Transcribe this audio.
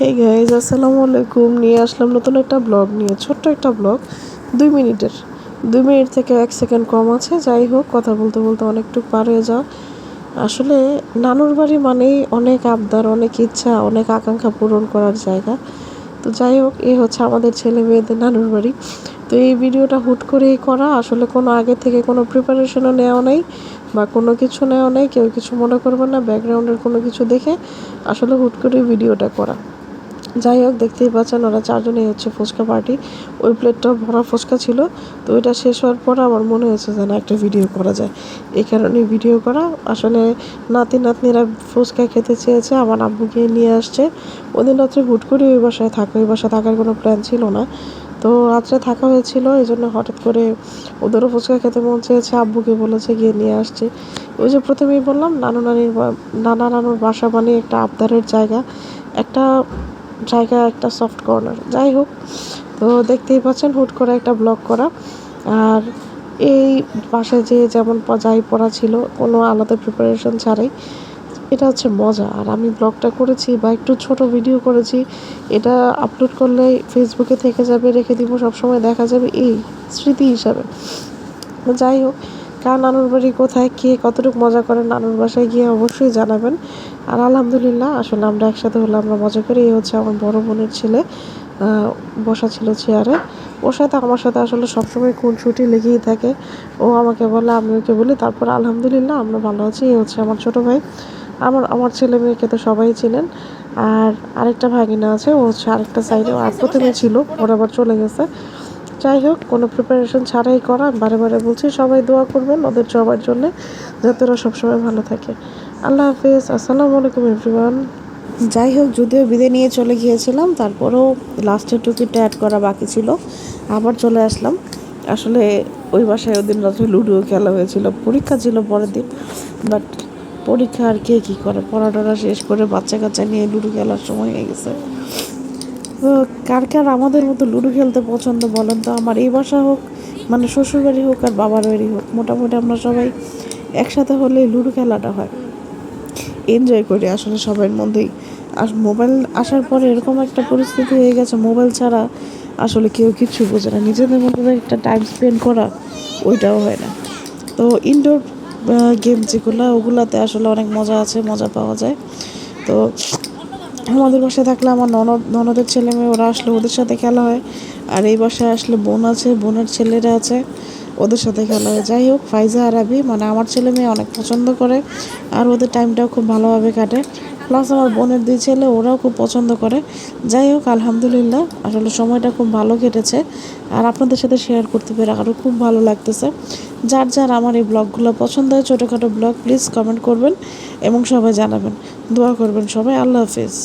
Hey guys, আসসালামু আলাইকুম। নিয়ে আসলাম নতুন একটা ব্লগ নিয়ে, ছোট্ট একটা ব্লগ, 2 মিনিটের। 2 মিনিট থেকে 1 সেকেন্ড কম আছে। যাই হোক, কথা বলতে বলতে অনেকটুকু পার হয়ে যাওয়া। আসলে নানুর বাড়ি মানেই অনেক আবদার, অনেক ইচ্ছা, অনেক আকাঙ্ক্ষা পূরণ করার জায়গা। তো যাই হোক, এই হচ্ছে আমাদের ছেলে মেয়েদের নানুর বাড়ি। তো এই ভিডিওটা হুট করেই করা, আসলে কোনো আগে থেকে কোনো প্রিপারেশনও নেওয়া নেই বা কোনো কিছু নেওয়া নেই। কেউ কিছু মনে করবে না, ব্যাকগ্রাউন্ডের কোনো কিছু দেখে আসলে হুট করে ভিডিওটা করা। যাই হোক, দেখতেই পাচ্ছেন ওরা চারজনেই হচ্ছে ফুচকা পার্টি। ওই প্লেটটা ভরা ফুচকা ছিল। তো ওইটা শেষ হওয়ার পর আমার মনে হয়েছে যেন একটা ভিডিও করা যায়, এই কারণে ভিডিও করা। আসলে নাতি নাতনিরা ফুচকা খেতে চেয়েছে, আমার আব্বুকে নিয়ে আসছে। ওদিন রাত্রে হুট করে ওই বাসায় ওই বাসায় থাকার কোনো প্ল্যান ছিল না। তো রাত্রে থাকা হয়েছিল, এই জন্য হঠাৎ করে ওদেরও ফুচকা খেতে মন চেয়েছে, আব্বুকে বলেছে গিয়ে নিয়ে আসছে। ওই যে প্রথমেই বললাম, নানা নানুর বাসা মানে একটা আবদারের জায়গা, একটা একটা সফট কর্নার। যাই হোক, তো দেখতেই পাচ্ছেন হুট করে একটা ব্লগ করা। আর এই বাসায় যে যেমন যাই পড়া ছিল, কোনো আলাদা প্রিপারেশন ছাড়াই, এটা হচ্ছে মজা। আর আমি ব্লগটা করেছি বা একটু ছোট ভিডিও করেছি, এটা আপলোড করলে ফেসবুকে থেকে যাবে, রেখে দিব, সবসময় দেখা যাবে এই স্মৃতি হিসাবে। যাই হোক, কার নানুর বাড়ি কোথায়, কে কতটুকু মজা করেন নানুর বাসায় গিয়ে অবশ্যই জানাবেন। আর আলহামদুলিল্লাহ, আসলে আমরা একসাথে হলে আমরা মজা করি। এই হচ্ছে আমার বড় বোনের ছেলে, বসা ছিল চেয়ারে। ওর সাথে আমার সাথে আসলে সবসময় খুনসুটি লেগেই থাকে। ও আমাকে বলে, আমি ওকে বলি। তারপর আলহামদুলিল্লাহ আমরা ভালো আছি। এই হচ্ছে আমার ছোটো ভাই। আমার ছেলে মেয়েকে তো সবাই চিনেন। আর আরেকটা ভাগিনা আছে, ও হচ্ছে আরেকটা সাইডে, আর প্রথমে ছিল, ওর আবার চলে গেছে। যাই হোক, কোনো প্রিপারেশন ছাড়াই করা। বারে বারে বলছি, সবাই দোয়া করবেন ওদের সবার জন্যে, যাতে ওরা সবসময় ভালো থাকে। আল্লাহ হাফিজ, আসসালামু আলাইকুম এভরিওয়ান। যাই হোক, যদিও বিদায় নিয়ে চলে গিয়েছিলাম, তারপরেও লাস্টের টুকিটা অ্যাড করা বাকি ছিল। আবার চলে আসলাম। আসলে ওই বাসায় ওদিন রাত্রে লুডো খেলা হয়েছিল, পরীক্ষা ছিল পরের দিন। বাট পরীক্ষা আর কে কী করে, পড়াটা শেষ করে বাচ্চা কাচ্চা নিয়ে লুডো খেলার সময় হয়ে গেছে। তো কার কার আমাদের মতো লুডো খেলতে পছন্দ বলেন তো? আমার এই বাসা হোক, মানে শ্বশুরবাড়ি হোক আর বাবার বাড়ি হোক, মোটামুটি আমরা সবাই একসাথে হলে লুডো খেলাটা হয়, এনজয় করি আসলে সবার মধ্যেই। আর মোবাইল আসার পরে এরকম একটা পরিস্থিতি হয়ে গেছে, মোবাইল ছাড়া আসলে কেউ কিছু বোঝে না। নিজেদের মধ্যে একটা টাইম স্পেন্ড করা, ওইটাও হয় না। তো ইনডোর গেম যেগুলো, ওগুলাতে আসলে অনেক মজা আছে, মজা পাওয়া যায়। তো আমাদের বাসায় থাকলে আমার ননদের ছেলে মেয়ে ওরা আসলে ওদের সাথে খেলা হয়। আর এই বাসায় আসলে বোন আছে, বোনের ছেলেরা আছে, ওদের সাথে খেলা হয়। যাই হোক, ফাইজা আরবি মানে আমার ছেলে মেয়ে অনেক পছন্দ করে, আর ওদের টাইমটাও খুব ভালোভাবে কাটে। প্লাস আমার বোনের 2 ছেলে, ওরাও খুব পছন্দ করে। যাই হোক, আলহামদুলিল্লাহ, আসলে সময়টা খুব ভালো কেটেছে। আর আপনাদের সাথে শেয়ার করতে পেরে আরও খুব ভালো লাগতেছে। যার যার আমার এই ব্লগগুলো পছন্দ হয়, ছোটোখাটো ব্লগ, প্লিজ কমেন্ট করবেন এবং সবাই জানাবেন, দোয়া করবেন সবাই। আল্লাহ হাফিজ।